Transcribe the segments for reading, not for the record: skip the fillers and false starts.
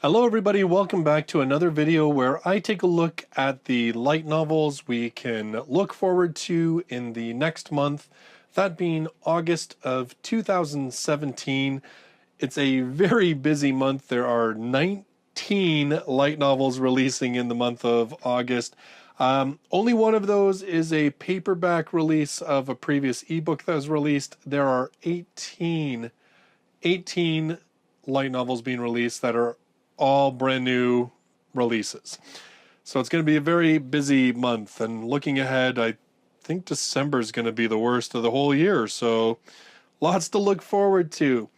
Hello everybody, welcome back to another video where I take a look at the light novels we can look forward to in the next month, that being August of 2017. It's a very busy month. There are 19 light novels releasing in the month of August. Only one of those is a paperback release of a previous ebook that was released. There are 18 light novels being released that are all brand new releases. So it's going to be a very busy month, and looking ahead, I think December is going to be the worst of the whole year, so lots to look forward to.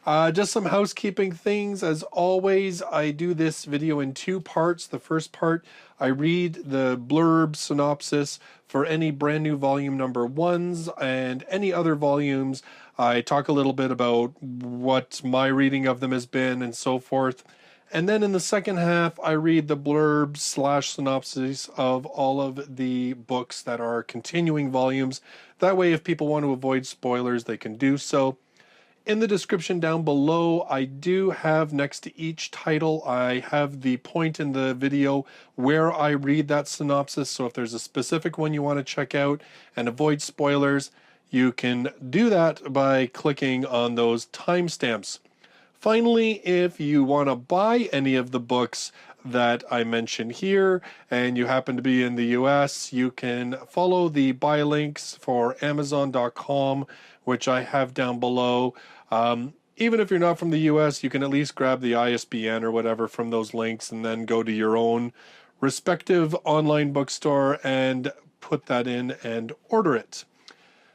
Just some housekeeping things. As always, I do this video in two parts. The first part, I read the blurb synopsis for any brand new volume number ones and any other volumes. I talk a little bit about what my reading of them has been and so forth. And then in the second half, I read the blurbs / synopses of all of the books that are continuing volumes. That way, if people want to avoid spoilers, they can do so. In the description down below, I do have next to each title, I have the point in the video where I read that synopsis. So if there's a specific one you want to check out and avoid spoilers, you can do that by clicking on those timestamps. Finally, if you want to buy any of the books that I mention here and you happen to be in the US, you can follow the buy links for Amazon.com, which I have down below. Even if you're not from the US, you can at least grab the ISBN or whatever from those links and then go to your own respective online bookstore and put that in and order it.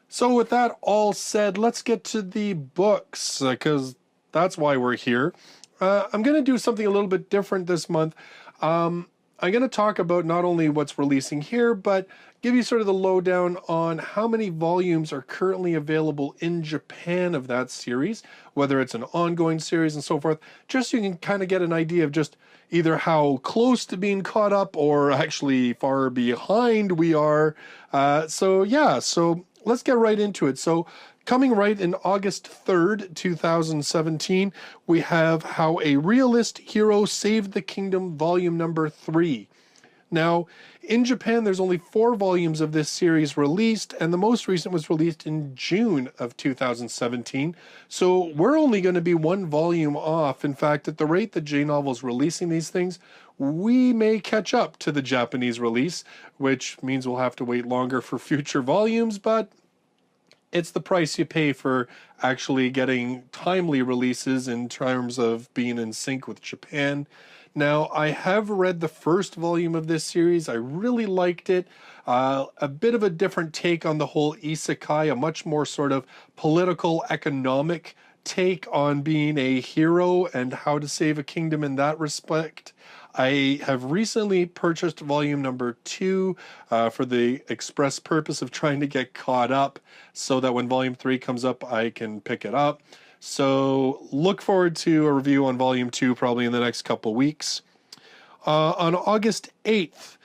So with that all said, let's get to the books, because that's why we're here. I'm going to do something a little bit different this month. I'm going to talk about not only what's releasing here, but give you sort of the lowdown on how many volumes are currently available in Japan of that series, whether it's an ongoing series and so forth, just so you can kind of get an idea of just either how close to being caught up or actually far behind we are. So let's get right into it. So coming right in August 3rd, 2017, we have How a Realist Hero Saved the Kingdom, volume number 3. Now, in Japan, there's only 4 volumes of this series released, and the most recent was released in June of 2017. So we're only going to be 1 volume off. In fact, at the rate that J-Novel's releasing these things, we may catch up to the Japanese release, which means we'll have to wait longer for future volumes, but it's the price you pay for actually getting timely releases in terms of being in sync with Japan. Now, I have read the first volume of this series. I really liked it. A bit of a different take on the whole isekai, a much more sort of political, economic take on being a hero and how to save a kingdom in that respect. I have recently purchased volume number 2 for the express purpose of trying to get caught up so that when volume 3 comes up, I can pick it up. So look forward to a review on volume 2 probably in the next couple weeks. On August 8th,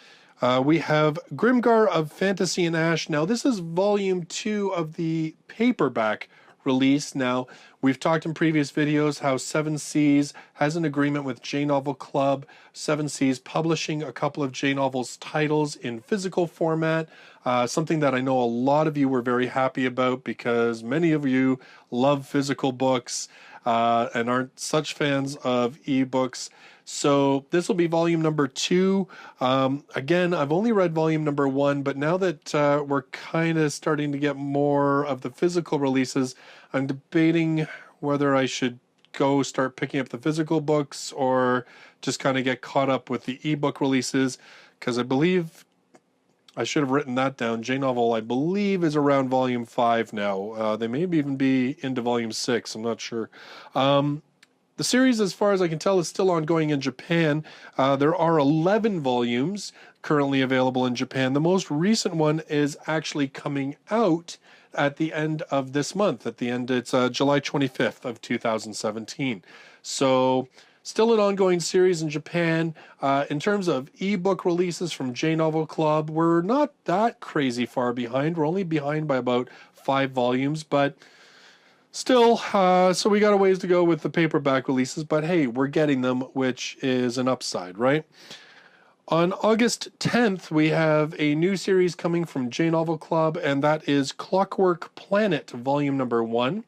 we have Grimgar of Fantasy and Ash. Now, this is volume 2 of the paperback release. Now, we've talked in previous videos how 7 Seas has an agreement with J-Novel Club. 7 Seas publishing a couple of J-Novels titles in physical format, something that I know a lot of you were very happy about because many of you love physical books and aren't such fans of ebooks. So this will be volume number 2. Again, I've only read volume number 1, but now that we're kind of starting to get more of the physical releases, I'm debating whether I should go start picking up the physical books or just kind of get caught up with the ebook releases, because I believe I should have written that down. J-Novel, I believe, is around volume 5 now. They may even be into volume 6. I'm not sure. The series, as far as I can tell, is still ongoing in Japan. There are 11 volumes currently available in Japan. The most recent one is actually coming out at the end of this month. At the end, it's July 25th of 2017. So still an ongoing series in Japan. In terms of ebook releases from J-Novel Club, we're not that crazy far behind. We're only behind by about 5 volumes, but Still, so we got a ways to go with the paperback releases, but hey, we're getting them, which is an upside, right? On August 10th, we have a new series coming from J Novel Club, and that is Clockwork Planet, volume number 1.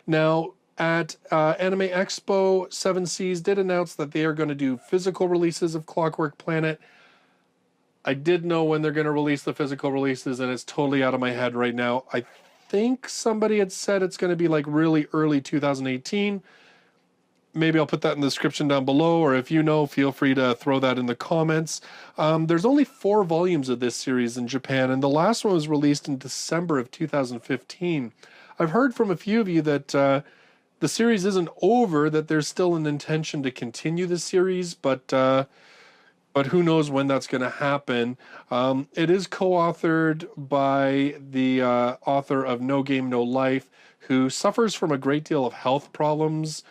Now, at Anime Expo, 7 Seas did announce that they are going to do physical releases of Clockwork Planet. I did know when they're going to release the physical releases, and it's totally out of my head right now. I think somebody had said it's going to be like really early 2018. Maybe I'll put that in the description down below, or if you know, feel free to throw that in the comments. There's only 4 volumes of this series in Japan, and the last one was released in December of 2015. I've heard from a few of you that the series isn't over, that there's still an intention to continue the series, but who knows when that's going to happen. It is co-authored by the author of No Game, No Life, who suffers from a great deal of health problems.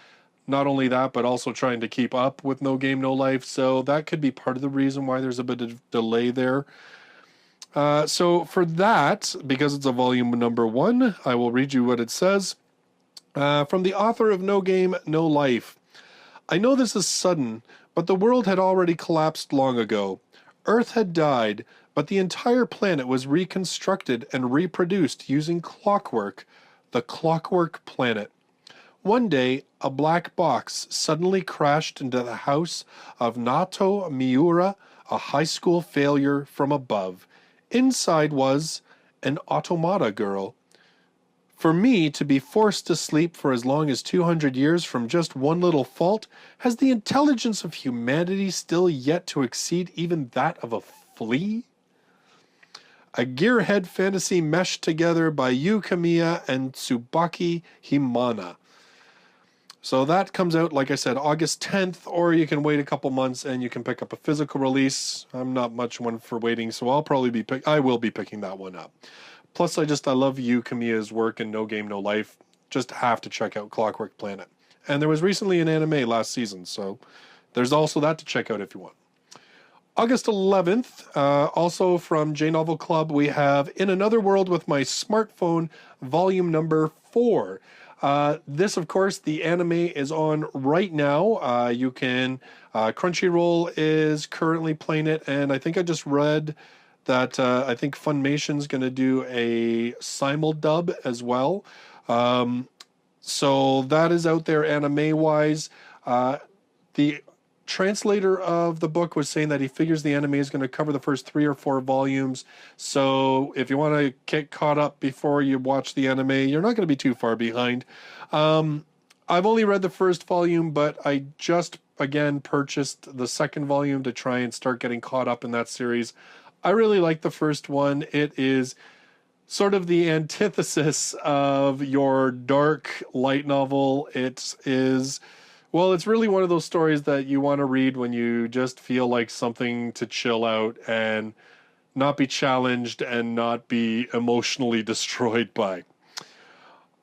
Not only that, but also trying to keep up with No Game, No Life. So that could be part of the reason why there's a bit of delay there. So for that, because it's a volume number 1, I will read you what it says. From the author of No Game, No Life. I know this is sudden, but the world had already collapsed long ago. Earth had died, but the entire planet was reconstructed and reproduced using clockwork, the Clockwork Planet. One day, a black box suddenly crashed into the house of Nato Miura, a high school failure from above. Inside was an automata girl. For me to be forced to sleep for as long as 200 years from just one little fault, has the intelligence of humanity still yet to exceed even that of a flea? A gearhead fantasy meshed together by Yu Kamiya and Tsubaki Himana. So that comes out, like I said, August 10th, or you can wait a couple months and you can pick up a physical release. I'm not much one for waiting, so I will be picking that one up. Plus, I love Yu Kamiya's work in No Game, No Life. Just have to check out Clockwork Planet. And there was recently an anime last season, so there's also that to check out if you want. August 11th, also from J Novel Club, we have In Another World with My Smartphone, volume number 4. This, of course, the anime is on right now. You can, Crunchyroll is currently playing it, and I think I just read that I think Funimation's going to do a simuldub as well. So that is out there anime-wise. The translator of the book was saying that he figures the anime is going to cover the first 3 or 4 volumes. So if you want to get caught up before you watch the anime, you're not going to be too far behind. I've only read the first volume, but I just, again, purchased the second volume to try and start getting caught up in that series. I really like the first one. It is sort of the antithesis of your dark light novel. It is... Well, it's really one of those stories that you want to read when you just feel like something to chill out and not be challenged and not be emotionally destroyed by.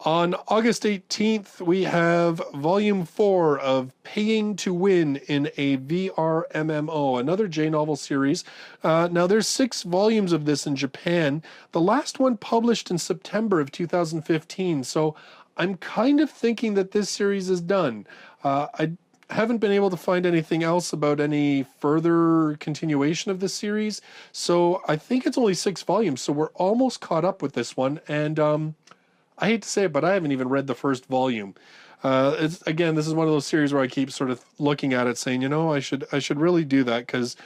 On August 18th, we have Volume 4 of Paying to Win in a VRMMO, another J-novel series. Now, there's 6 volumes of this in Japan. The last one published in September of 2015, so I'm kind of thinking that this series is done. I haven't been able to find anything else about any further continuation of this series, so I think it's only 6 volumes, so we're almost caught up with this one, and I hate to say it, but I haven't even read the first volume. This is one of those series where I keep sort of looking at it saying, I should really do that, because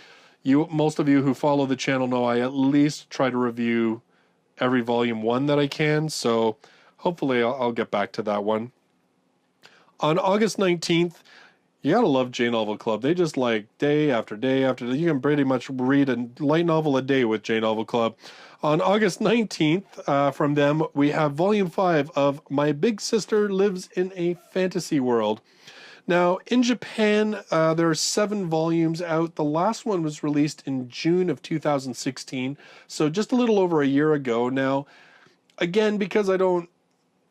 most of you who follow the channel know I at least try to review every volume 1 that I can, so hopefully I'll get back to that one. On August 19th, you gotta love J Novel Club. They just like day after day after day. You can pretty much read a light novel a day with J Novel Club. On August 19th, from them, we have Volume 5 of My Big Sister Lives in a Fantasy World. Now, in Japan, there are 7 volumes out. The last one was released in June of 2016, so just a little over a year ago. Now, again, because I don't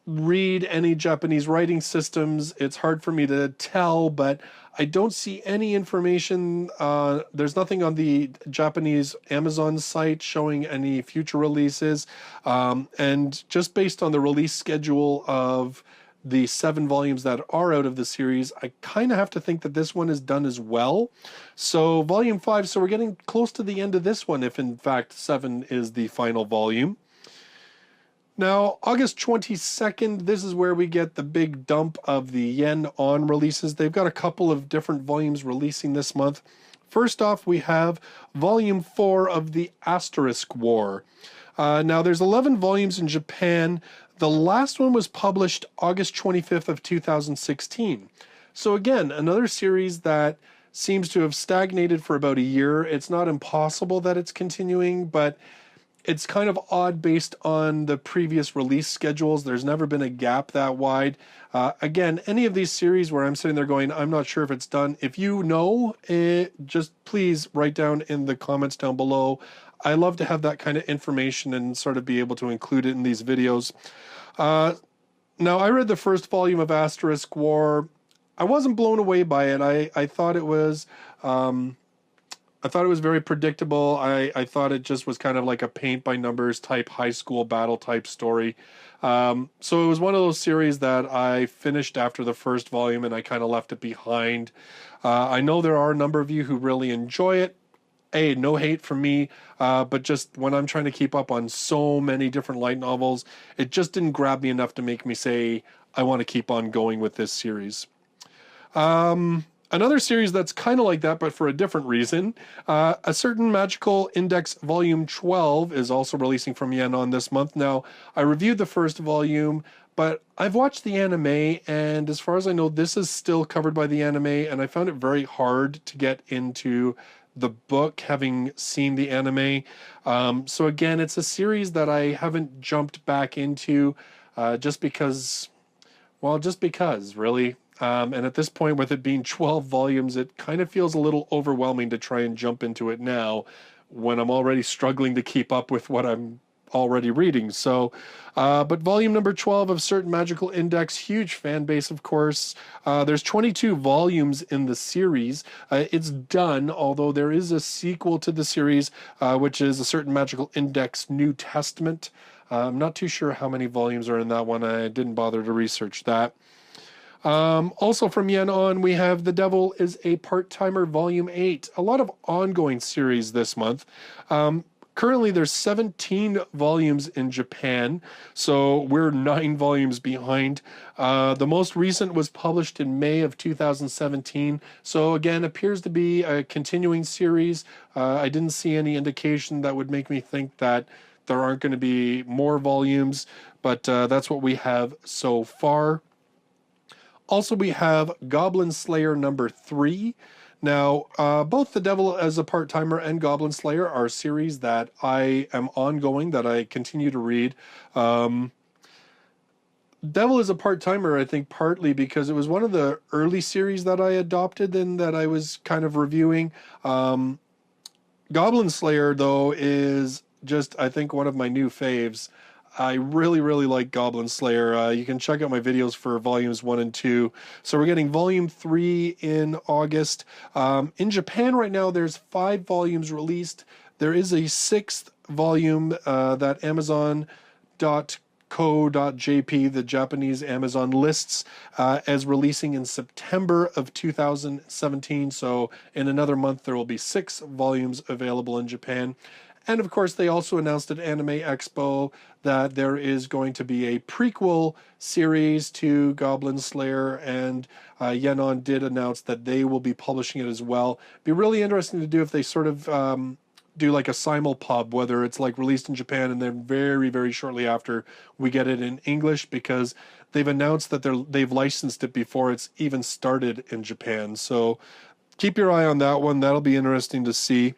read any Japanese writing systems, it's hard for me to tell, but I don't see any information. There's nothing on the Japanese Amazon site showing any future releases. And just based on the release schedule of the 7 volumes that are out of the series, I kind of have to think that this one is done as well. So volume 5, so we're getting close to the end of this one, if in fact 7 is the final volume. Now, August 22nd, this is where we get the big dump of the Yen On releases. They've got a couple of different volumes releasing this month. First off, we have volume 4 of the Asterisk War. Now, there's 11 volumes in Japan. The last one was published August 25th of 2016. So again, another series that seems to have stagnated for about a year. It's not impossible that it's continuing, but it's kind of odd based on the previous release schedules. There's never been a gap that wide. Again, any of these series where I'm sitting there going, I'm not sure if it's done. If you know, just please write down in the comments down below. I love to have that kind of information and sort of be able to include it in these videos. Now, I read the first volume of Asterisk War. I wasn't blown away by it. I thought it was very predictable. I thought it just was kind of like a paint by numbers type high school battle type story. So it was one of those series that I finished after the first volume and I kind of left it behind. I know there are a number of you who really enjoy it. Hey, no hate from me, but just when I'm trying to keep up on so many different light novels, it just didn't grab me enough to make me say, I want to keep on going with this series. Another series that's kind of like that, but for a different reason, A Certain Magical Index Volume 12 is also releasing from Yen On this month. Now, I reviewed the first volume, but I've watched the anime, and as far as I know, this is still covered by the anime, and I found it very hard to get into the book, having seen the anime. So again, it's a series that I haven't jumped back into just because, really. And at this point, with it being 12 volumes, it kind of feels a little overwhelming to try and jump into it now when I'm already struggling to keep up with what I'm already reading. So, but volume number 12 of Certain Magical Index, huge fan base, of course. There's 22 volumes in the series. It's done, although there is a sequel to the series, which is A Certain Magical Index New Testament. I'm not too sure how many volumes are in that one. I didn't bother to research that. Also from Yen On, we have The Devil is a Part-Timer Volume 8. A lot of ongoing series this month. Currently, there's 17 volumes in Japan, so we're 9 volumes behind. The most recent was published in May of 2017, so again, appears to be a continuing series. I didn't see any indication that would make me think that there aren't going to be more volumes, but that's what we have so far. Also, we have Goblin Slayer number 3. Now, both The Devil as a Part-Timer and Goblin Slayer are series that I am ongoing, that I continue to read. Devil as a Part-Timer, I think partly because it was one of the early series that I adopted and that I was kind of reviewing. Goblin Slayer, though, is just, I think, one of my new faves. I really, really like Goblin Slayer. You can check out my videos for volumes 1 and 2. So we're getting volume 3 in August. In Japan right now, there's 5 volumes released. There is a 6th volume that Amazon.co.jp, the Japanese Amazon, lists as releasing in September of 2017. So in another month, there will be 6 volumes available in Japan. And of course, they also announced at Anime Expo that there is going to be a prequel series to Goblin Slayer, and Yen On did announce that they will be publishing it as well. Be really interesting to do if they sort of do like a simulpub, whether it's like released in Japan and then very, very shortly after we get it in English, because they've announced that they've licensed it before it's even started in Japan. So keep your eye on that one. That'll be interesting to see.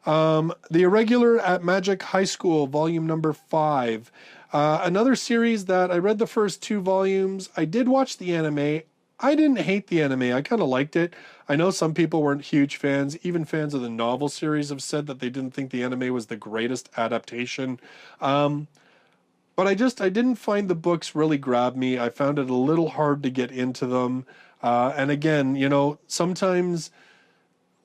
The Irregular at Magic High School, volume number 5. Another series that I read the first 2 volumes. I did watch the anime. I didn't hate the anime. I kind of liked it. I know some people weren't huge fans. Even fans of the novel series have said that they didn't think the anime was the greatest adaptation. But I didn't find the books really grab me. I found it a little hard to get into them. And again, you know, sometimes,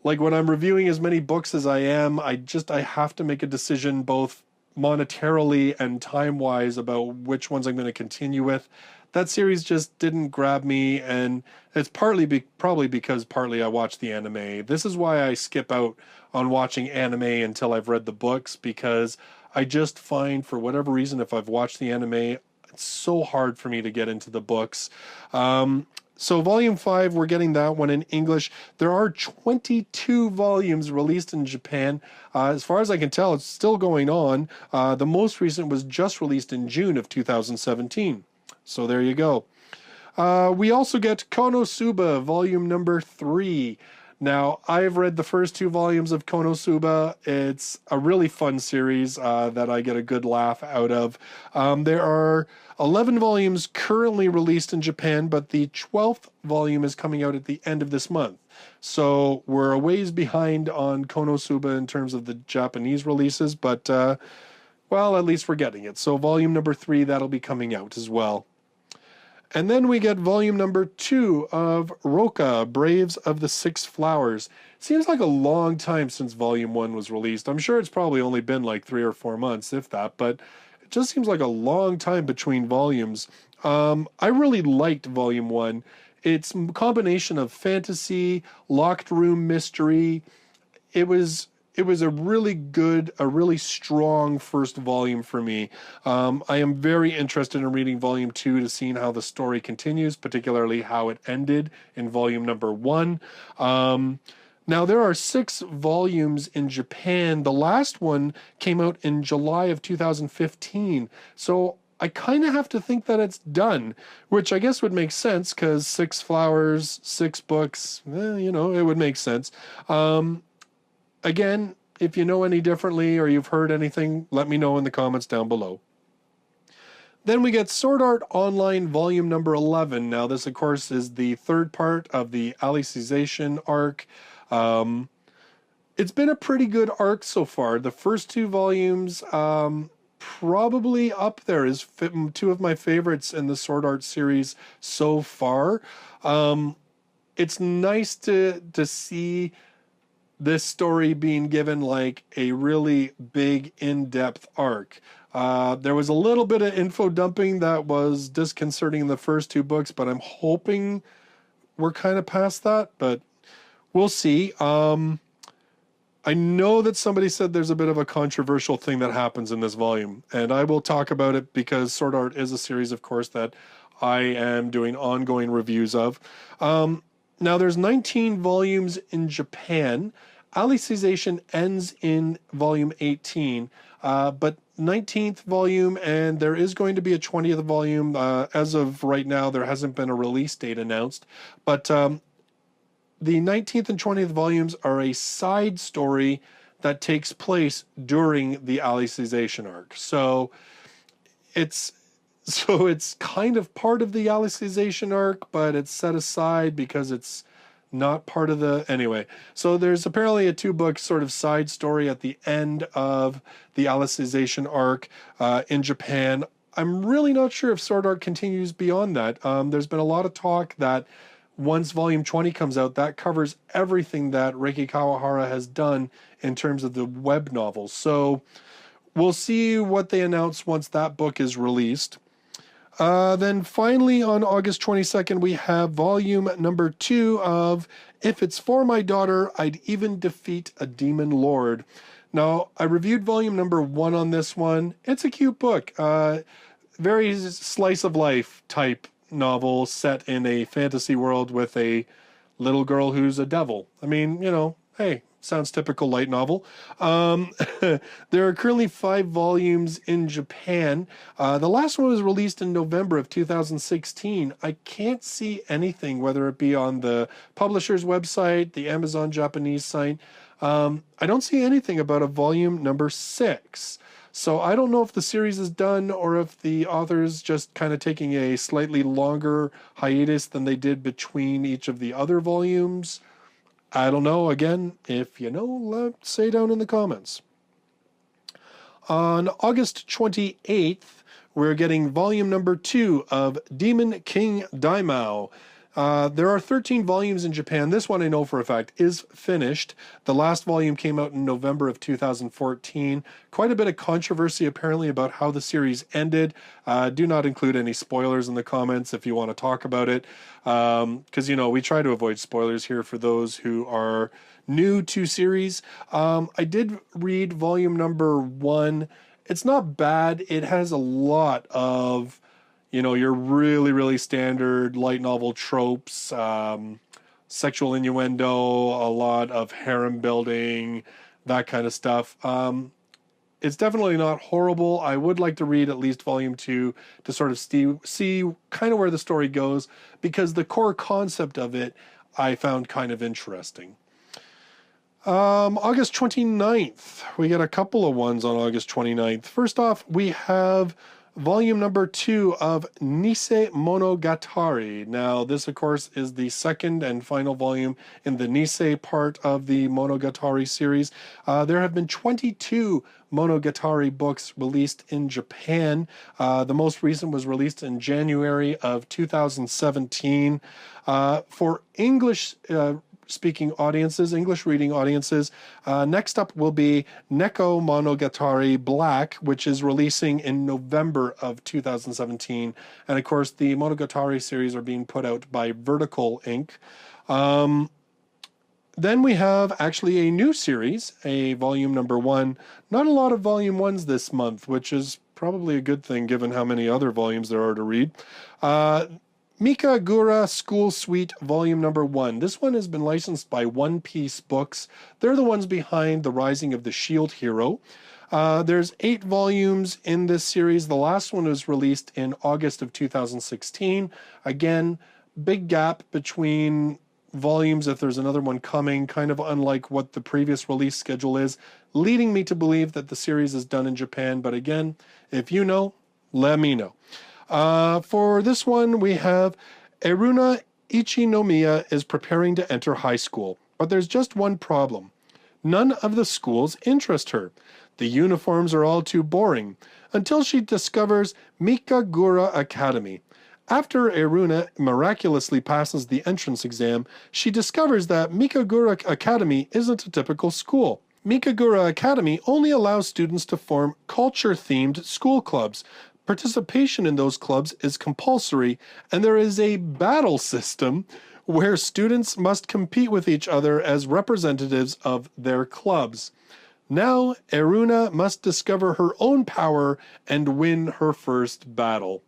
like when I'm reviewing as many books as I am, I have to make a decision both monetarily and time-wise about which ones I'm going to continue with. that series just didn't grab me, and it's probably because partly I watched the anime. This is why I skip out on watching anime until I've read the books, because I just find, for whatever reason, if I've watched the anime, it's so hard for me to get into the books. So volume 5, we're getting that one in English. There are 22 volumes released in Japan. As far as I can tell, it's still going on. The most recent was just released in June of 2017. So there you go. We also get Konosuba, volume number 3. Now, I've read the first 2 volumes of Konosuba. It's a really fun series that I get a good laugh out of. There are 11 volumes currently released in Japan, but the 12th volume is coming out at the end of this month. So we're a ways behind on Konosuba in terms of the Japanese releases, but, well, at least we're getting it. So volume number 3, that'll be coming out as well. And then we get volume number 2 of Roka, Braves of the Six Flowers. Seems like a long time since volume 1 was released. I'm sure it's probably only been like 3 or 4 months, if that, but it just seems like a long time between volumes. I really liked volume 1. It's a combination of fantasy, locked room mystery. It was a really good, a really strong first volume for me. I am very interested in reading volume 2 to see how the story continues, particularly how it ended in volume number 1. Now, there are 6 volumes in Japan. The last one came out in July of 2015. So I kind of have to think that it's done, which I guess would make sense because 6 flowers, 6 books, it would make sense. Again, if you know any differently or you've heard anything, let me know in the comments down below. Then we get Sword Art Online Volume number 11. Now, this, of course, is the third part of the Alicization arc. It's been a pretty good arc so far. The first 2 volumes, probably up there as 2 of my favorites in the Sword Art series so far. It's nice to see this story being given like a really big in-depth arc. There was a little bit of info dumping that was disconcerting in the first 2 books, but I'm hoping we're kind of past that, but we'll see. I know that somebody said there's a bit of a controversial thing that happens in this volume, and I will talk about it because Sword Art is a series, of course, that I am doing ongoing reviews of. Now, there's 19 volumes in Japan. Alicization ends in volume 18, but 19th volume, and there is going to be a 20th volume. As of right now, there hasn't been a release date announced, but the 19th and 20th volumes are a side story that takes place during the Alicization arc. So it's kind of part of the Alicization arc, but it's set aside because it's not part of the... Anyway, so there's apparently a 2-book sort of side story at the end of the Alicization arc in Japan. I'm really not sure if Sword Art continues beyond that. There's been a lot of talk that once volume 20 comes out, that covers everything that Reiki Kawahara has done in terms of the web novels. So we'll see what they announce once that book is released. Then finally, on August 22nd, we have volume number 2 of If It's For My Daughter, I'd Even Defeat a Demon Lord. Now, I reviewed volume number 1 on this one. It's a cute book. Very slice of life type novel set in a fantasy world with a little girl who's a devil. I mean, hey, sounds typical light novel. There are currently 5 volumes in Japan. The last one was released in November of 2016. I can't see anything, whether it be on the publisher's website, the Amazon Japanese site. I don't see anything about a volume number 6. So I don't know if the series is done or if the author's just kind of taking a slightly longer hiatus than they did between each of the other volumes. I don't know. Again, if you know, say down in the comments. On August 28th, we're getting volume number 2 of Demon King Daimao. There are 13 volumes in Japan. This one I know for a fact is finished. The last volume came out in November of 2014. Quite a bit of controversy apparently about how the series ended. Do not include any spoilers in the comments if you want to talk about it. Because, you know, we try to avoid spoilers here for those who are new to series. I did read volume number 1. It's not bad. It has a lot of, you know, your really, really standard light novel tropes, sexual innuendo, a lot of harem building, that kind of stuff. It's definitely not horrible. I would like to read at least volume 2 to sort of see kind of where the story goes, because the core concept of it I found kind of interesting. August 29th, we get a couple of ones on August 29th. First off, we have volume number 2 of Nisei Monogatari. Now, this, of course, is the second and final volume in the Nisei part of the Monogatari series. There have been 22 Monogatari books released in Japan. The most recent was released in January of 2017. For English speaking audiences, English reading audiences, next up will be Neko Monogatari Black, which is releasing in November of 2017. And of course, the Monogatari series are being put out by Vertical Inc. Then we have actually a new series, a volume number 1. Not a lot of volume 1s this month, which is probably a good thing given how many other volumes there are to read. Mikagura School Suite Volume Number 1. This one has been licensed by One Piece Books. They're the ones behind The Rising of the Shield Hero. There's 8 volumes in this series. The last one was released in August of 2016. Again, big gap between volumes if there's another one coming, kind of unlike what the previous release schedule is, leading me to believe that the series is done in Japan. But again, if you know, let me know. For this one, we have Eruna Ichinomiya is preparing to enter high school, but there's just one problem. None of the schools interest her. The uniforms are all too boring, until she discovers Mikagura Academy. After Eruna miraculously passes the entrance exam, she discovers that Mikagura Academy isn't a typical school. Mikagura Academy only allows students to form culture-themed school clubs. Participation in those clubs is compulsory, and there is a battle system where students must compete with each other as representatives of their clubs. Now, Eruna must discover her own power and win her first battle.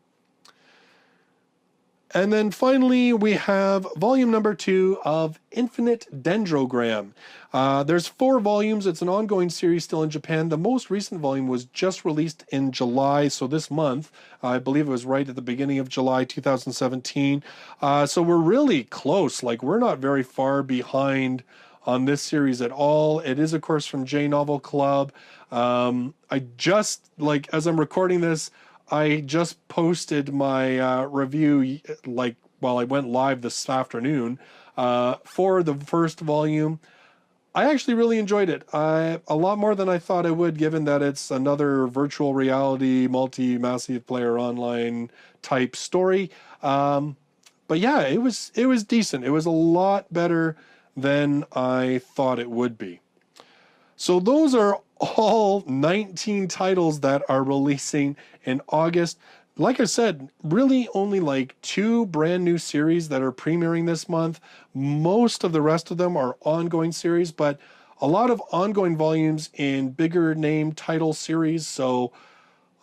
And then finally, we have volume number 2 of Infinite Dendrogram. There's 4 volumes. It's an ongoing series still in Japan. The most recent volume was just released in July, so this month. I believe it was right at the beginning of July 2017. So we're really close. Like, we're not very far behind on this series at all. It is, of course, from J Novel Club. I just, like, as I'm recording this, I just posted my review, like, while I went live this afternoon for the first volume. I actually really enjoyed it. A lot more than I thought I would, given that it's another virtual reality, multi-massive player online type story. But yeah, it was decent. It was a lot better than I thought it would be. So those are all 19 titles that are releasing in August. Like I said, really only like 2 brand new series that are premiering this month. Most of the rest of them are ongoing series, but a lot of ongoing volumes in bigger name title series. So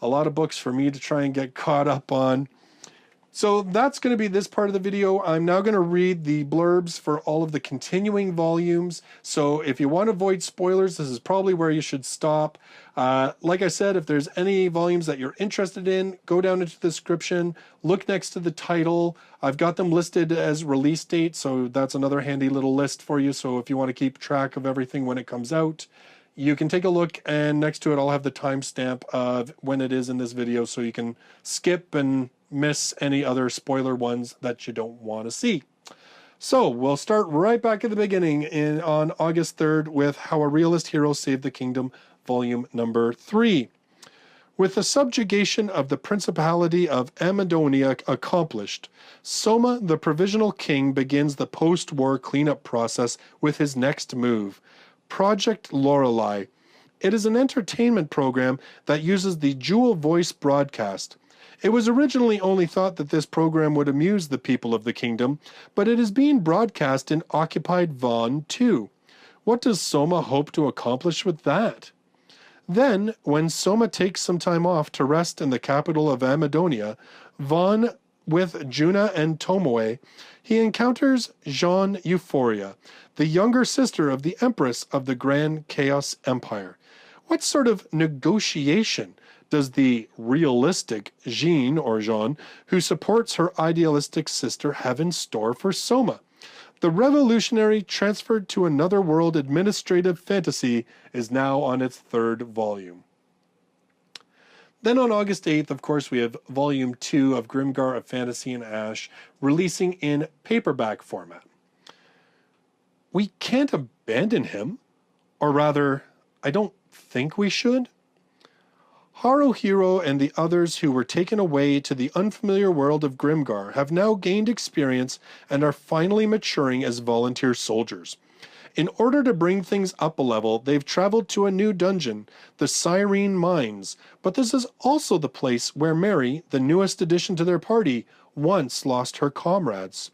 a lot of books for me to try and get caught up on. So that's going to be this part of the video. I'm now going to read the blurbs for all of the continuing volumes. So if you want to avoid spoilers, this is probably where you should stop. Like I said, if there's any volumes that you're interested in, go down into the description, look next to the title. I've got them listed as release date, so that's another handy little list for you. So if you want to keep track of everything when it comes out, you can take a look, and next to it I'll have the timestamp of when it is in this video, so you can skip and miss any other spoiler ones that you don't want to see. So we'll start right back at the beginning on August 3rd with How a Realist Hero Saved the Kingdom, volume number 3. With the subjugation of the Principality of Amadonia accomplished, Soma, the provisional king, begins the post-war cleanup process with his next move, Project Lorelei. It is an entertainment program that uses the dual voice broadcast. It was originally only thought that this program would amuse the people of the kingdom, but it is being broadcast in occupied Vaughn too. What does Soma hope to accomplish with that? Then, when Soma takes some time off to rest in the capital of Amadonia, Vaughn with Juna and Tomoe, he encounters Jean Euphoria, the younger sister of the Empress of the Grand Chaos Empire. What sort of negotiation does the realistic Jean, who supports her idealistic sister, have in store for Soma? The revolutionary transferred to another world administrative fantasy is now on its third volume. Then on August 8th, of course, we have Volume 2 of Grimgar of Fantasy and Ash releasing in paperback format. We can't abandon him, or rather, I don't think we should. Haruhiro and the others who were taken away to the unfamiliar world of Grimgar have now gained experience and are finally maturing as volunteer soldiers. In order to bring things up a level, they've traveled to a new dungeon, the Cyrene Mines, but this is also the place where Mary, the newest addition to their party, once lost her comrades.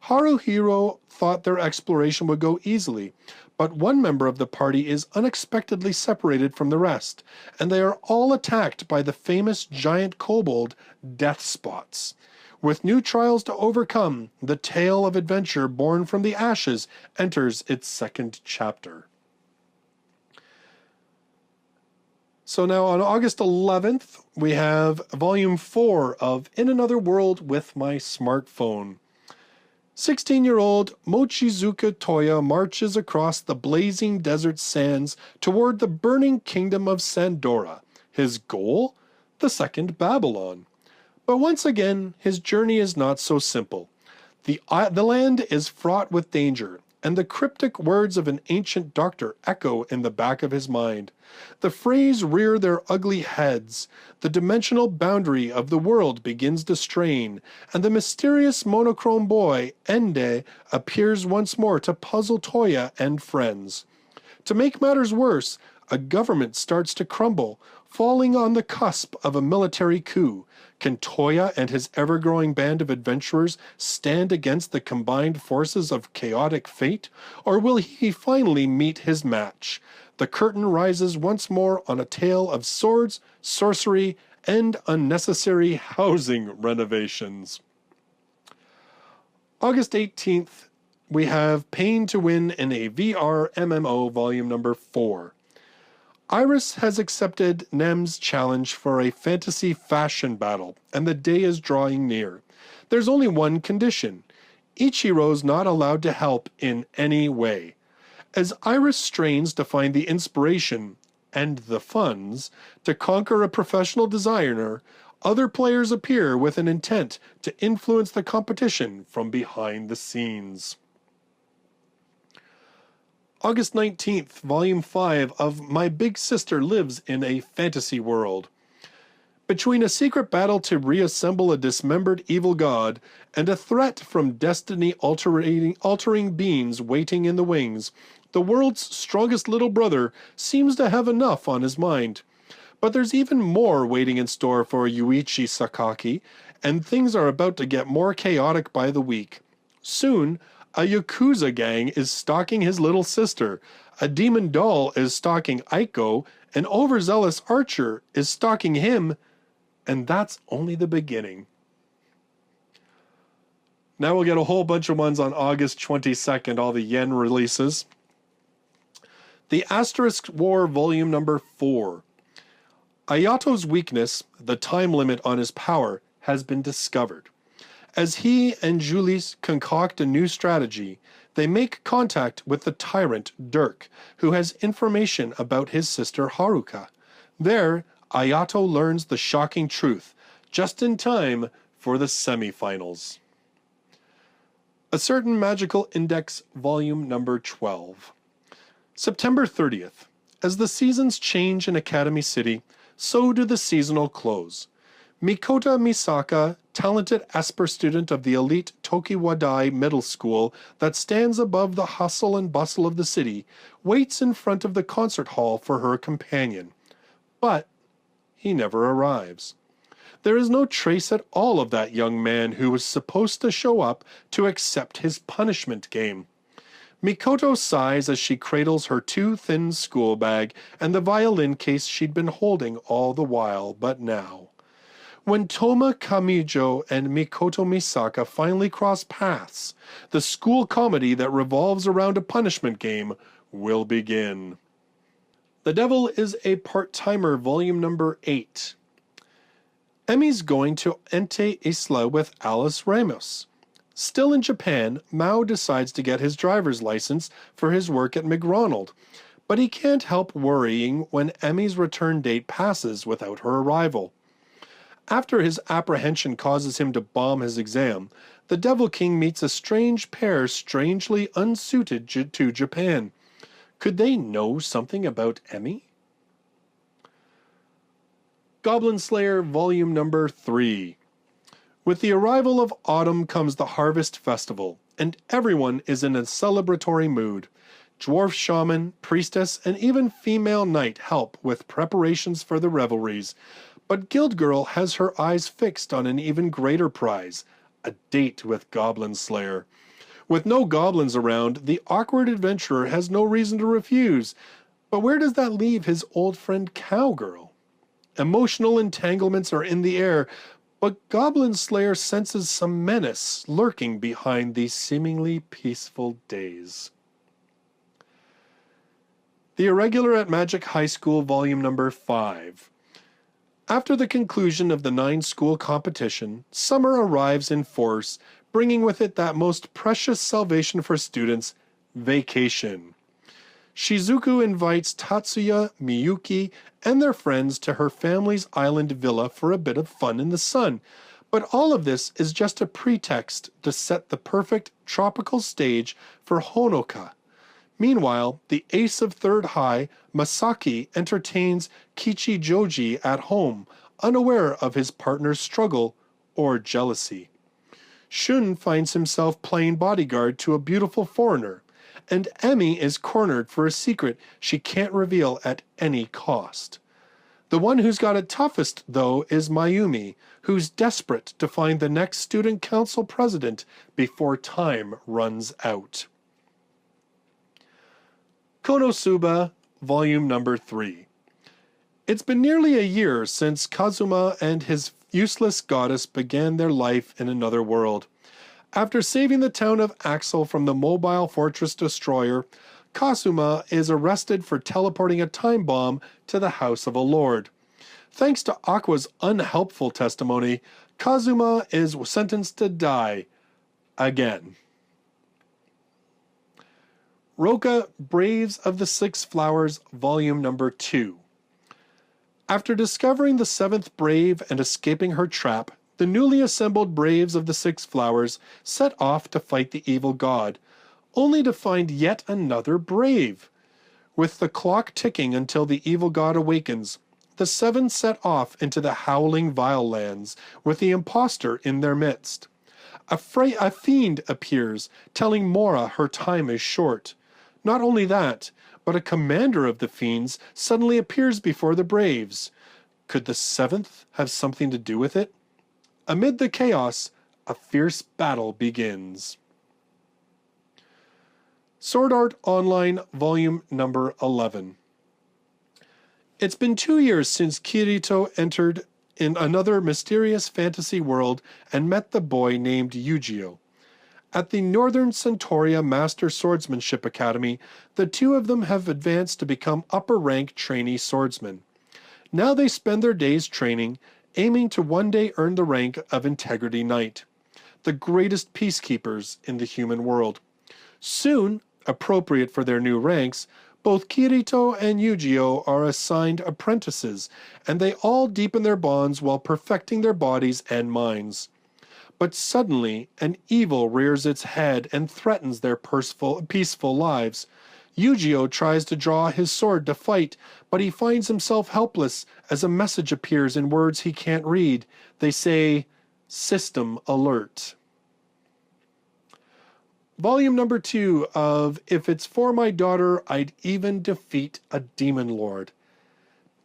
Haruhiro thought their exploration would go easily, but one member of the party is unexpectedly separated from the rest, and they are all attacked by the famous giant kobold Death Spots. With new trials to overcome, the tale of adventure born from the ashes enters its second chapter. So now on August 11th, we have Volume 4 of In Another World with My Smartphone. 16-year-old Mochizuka Toya marches across the blazing desert sands toward the burning kingdom of Sandora. His goal? The Second Babylon. But once again, his journey is not so simple. The land is fraught with danger, and the cryptic words of an ancient doctor echo in the back of his mind. The phrase rear their ugly heads. The dimensional boundary of the world begins to strain, and the mysterious monochrome boy, Ende, appears once more to puzzle Toya and friends. To make matters worse, a government starts to crumble, falling on the cusp of a military coup. Can Toya and his ever-growing band of adventurers stand against the combined forces of chaotic fate, or will he finally meet his match? The curtain rises once more on a tale of swords, sorcery, and unnecessary housing renovations. August 18th, we have Pain to Win in a VRMMO Volume Number 4. Iris has accepted Nem's challenge for a fantasy fashion battle, and the day is drawing near. There's only one condition. Ichiro's not allowed to help in any way. As Iris strains to find the inspiration and the funds to conquer a professional designer, other players appear with an intent to influence the competition from behind the scenes. August 19th, Volume 5 of My Big Sister Lives in a Fantasy World. Between a secret battle to reassemble a dismembered evil god and a threat from destiny-altering beings waiting in the wings, the world's strongest little brother seems to have enough on his mind. But there's even more waiting in store for Yuichi Sakaki, and things are about to get more chaotic by the week. Soon, a Yakuza gang is stalking his little sister, a demon doll is stalking Aiko, an overzealous archer is stalking him, and that's only the beginning. Now we'll get a whole bunch of ones on August 22nd, all the yen releases. The Asterisk War Volume Number 4. Ayato's weakness, the time limit on his power, has been discovered. As he and Julius concoct a new strategy, they make contact with the tyrant Dirk, who has information about his sister Haruka. There, Ayato learns the shocking truth, just in time for the semifinals. A Certain Magical Index, Volume Number 12. September 30th. As the seasons change in Academy City, So do the seasonal clothes. Mikota Misaka, talented Esper student of the elite Tokiwadai Middle School that stands above the hustle and bustle of the city, waits in front of the concert hall for her companion. But he never arrives. There is no trace at all of that young man who was supposed to show up to accept his punishment game. Mikoto sighs as she cradles her too thin school bag and the violin case she'd been holding all the while, but now. When Toma Kamijo and Mikoto Misaka finally cross paths, the school comedy that revolves around a punishment game will begin. The Devil is a Part-Timer, Volume Number 8. Emi's going to Ente Isla with Alice Ramos. Still in Japan, Mao decides to get his driver's license for his work at McRonald, but he can't help worrying when Emi's return date passes without her arrival. After his apprehension causes him to bomb his exam, the Devil King meets a strange pair strangely unsuited to Japan. Could they know something about Emi? Goblin Slayer Volume Number 3. With the arrival of autumn comes the Harvest Festival, and everyone is in a celebratory mood. Dwarf shaman, priestess, and even female knight help with preparations for the revelries, but Guild Girl has her eyes fixed on an even greater prize, a date with Goblin Slayer. With no goblins around, the awkward adventurer has no reason to refuse, but where does that leave his old friend Cowgirl? Emotional entanglements are in the air, but Goblin Slayer senses some menace lurking behind these seemingly peaceful days. The Irregular at Magic High School, Volume Number 5. After the conclusion of the 9-school competition, summer arrives in force, bringing with it that most precious salvation for students, vacation. Shizuku invites Tatsuya, Miyuki, and their friends to her family's island villa for a bit of fun in the sun, but all of this is just a pretext to set the perfect tropical stage for Honoka. Meanwhile, the ace of Third High, Masaki, entertains Kichi Joji at home, unaware of his partner's struggle or jealousy. Shun finds himself playing bodyguard to a beautiful foreigner, and Emi is cornered for a secret she can't reveal at any cost. The one who's got it toughest, though, is Mayumi, who's desperate to find the next student council president before time runs out. Konosuba, Volume Number 3. It's been nearly a year since Kazuma and his useless goddess began their life in another world. After saving the town of Axel from the mobile fortress destroyer, Kazuma is arrested for teleporting a time bomb to the house of a lord. Thanks to Aqua's unhelpful testimony, Kazuma is sentenced to die again. Roka, Braves of the Six Flowers, Volume Number 2. After discovering the 7th Brave and escaping her trap, the newly assembled Braves of the Six Flowers set off to fight the evil god, only to find yet another Brave. With the clock ticking until the evil god awakens, the 7 set off into the howling vile lands, with the impostor in their midst. A fiend appears, telling Mora her time is short. Not only that, but a commander of the fiends suddenly appears before the Braves. Could the 7th have something to do with it? Amid the chaos, a fierce battle begins. Sword Art Online, Volume Number 11. It's been 2 years since Kirito entered in another mysterious fantasy world and met the boy named Yujiro. At the Northern Centauria Master Swordsmanship Academy, the two of them have advanced to become upper-rank trainee swordsmen. Now they spend their days training, aiming to one day earn the rank of Integrity Knight, the greatest peacekeepers in the human world. Soon, appropriate for their new ranks, both Kirito and Yujiro are assigned apprentices, and they all deepen their bonds while perfecting their bodies and minds. But suddenly, an evil rears its head and threatens their peaceful lives. Yu-Gi-Oh tries to draw his sword to fight, but he finds himself helpless as a message appears in words he can't read. They say, "System alert." Volume number 2 of If It's For My Daughter, I'd Even Defeat a Demon Lord.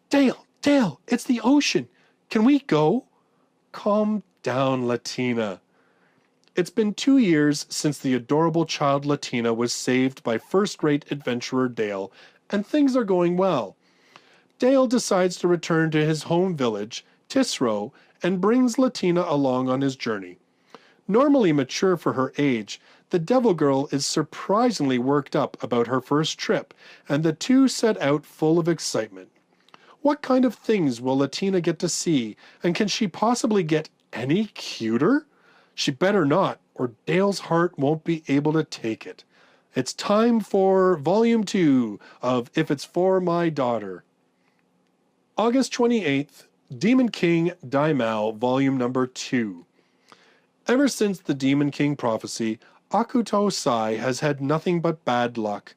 Dale, it's the ocean. Can we go? Calm down, Latina. It's been 2 years since the adorable child Latina was saved by first-rate adventurer Dale, and things are going well. Dale decides to return to his home village, Tisro, and brings Latina along on his journey. Normally mature for her age, the Devil Girl is surprisingly worked up about her first trip, and the two set out full of excitement. What kind of things will Latina get to see, and can she possibly get any cuter? She better not, or Dale's heart won't be able to take it. It's time for Volume 2 of If It's For My Daughter. August 28th, Demon King Daimao, Volume number 2. Ever since the Demon King prophecy, Akuto Sai has had nothing but bad luck.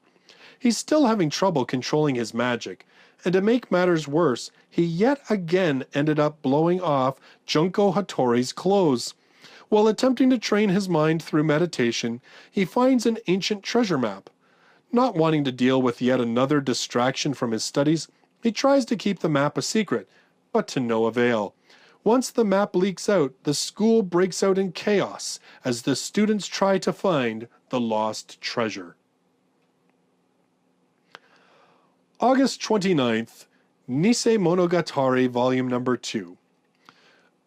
He's still having trouble controlling his magic, and to make matters worse, he yet again ended up blowing off Junko Hattori's clothes. While attempting to train his mind through meditation, he finds an ancient treasure map. Not wanting to deal with yet another distraction from his studies, he tries to keep the map a secret, but to no avail. Once the map leaks out, the school breaks out in chaos as the students try to find the lost treasure. August 29th, Nisei Monogatari, Volume number 2.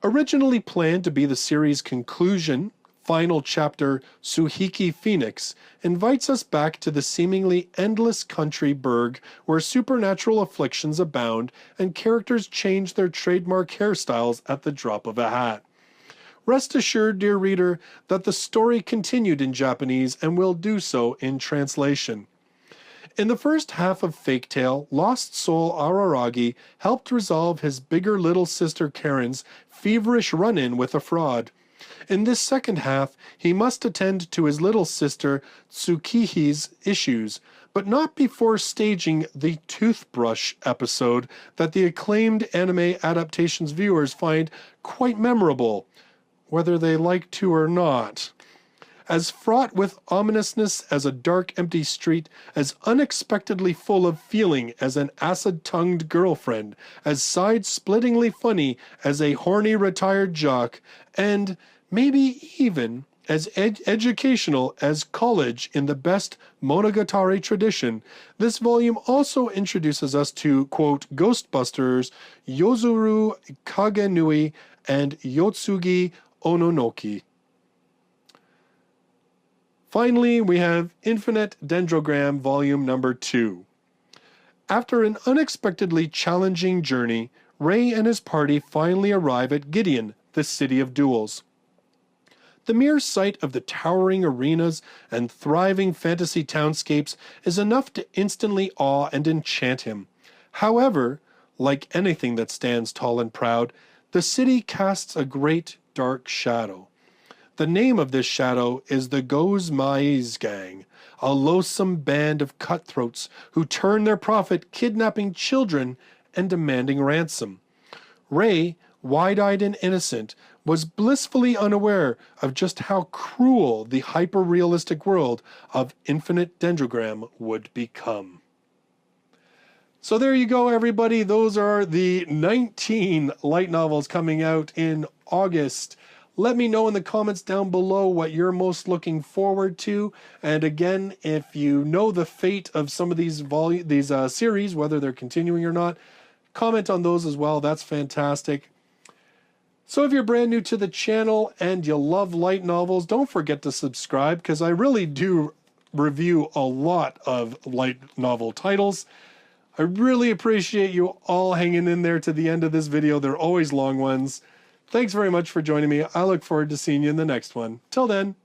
Originally planned to be the series' conclusion, final chapter, Suhiki Phoenix, invites us back to the seemingly endless country burg where supernatural afflictions abound and characters change their trademark hairstyles at the drop of a hat. Rest assured, dear reader, that the story continued in Japanese and will do so in translation. In the first half of Fake Tale, Lost Soul Araragi helped resolve his bigger little sister Karen's feverish run-in with a fraud. In this second half, he must attend to his little sister Tsukihi's issues, but not before staging the toothbrush episode that the acclaimed anime adaptation's viewers find quite memorable, whether they like to or not. As fraught with ominousness as a dark, empty street, as unexpectedly full of feeling as an acid-tongued girlfriend, as side-splittingly funny as a horny retired jock, and maybe even as educational as college in the best Monogatari tradition, this volume also introduces us to, quote, Ghostbusters, Yozuru Kagenui, and Yotsugi Ononoki. Finally, we have Infinite Dendrogram Volume number 2. After an unexpectedly challenging journey, Ray and his party finally arrive at Gideon, the city of duels. The mere sight of the towering arenas and thriving fantasy townscapes is enough to instantly awe and enchant him. However, like anything that stands tall and proud, the city casts a great dark shadow. The name of this shadow is the Gozmai's Gang, a loathsome band of cutthroats who turn their profit kidnapping children and demanding ransom. Ray, wide-eyed and innocent, was blissfully unaware of just how cruel the hyper-realistic world of Infinite Dendrogram would become. So there you go, everybody. Those are the 19 light novels coming out in August. Let me know in the comments down below what you're most looking forward to. And again, if you know the fate of some of these series, whether they're continuing or not, comment on those as well. That's fantastic. So if you're brand new to the channel and you love light novels, don't forget to subscribe, because I really do review a lot of light novel titles. I really appreciate you all hanging in there to the end of this video. They're always long ones. Thanks very much for joining me. I look forward to seeing you in the next one. Till then,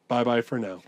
bye-bye for now.